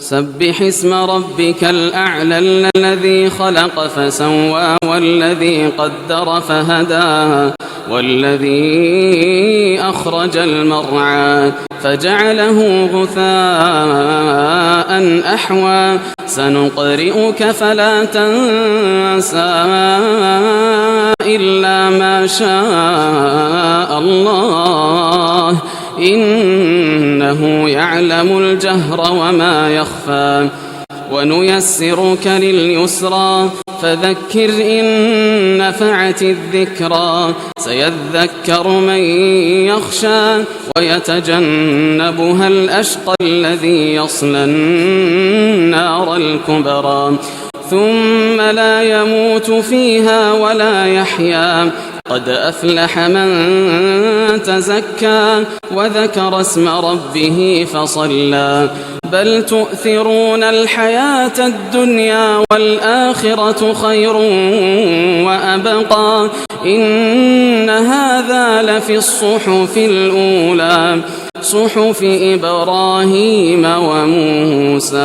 سبح اسم ربك الأعلى الذي خلق فسوى والذي قدر فهدى والذي أخرج المرعى فجعله غثاء أحوى سنقرئك فلا تنسى إلا ما شاء الله إنه يعلم الجهر وما يخفى ونيسرك لليسرى فذكر إن نفعت الذكرى سيذكر من يخشى ويتجنبها الأشقى الذي يصلى النار الكبرى ثم لا يموت فيها ولا يحيا قد أفلح من تزكى وذكر اسم ربه فصلى بل تؤثرون الحياة الدنيا والآخرة خير وأبقى إن هذا لفي الصحف الأولى صحف إبراهيم وموسى.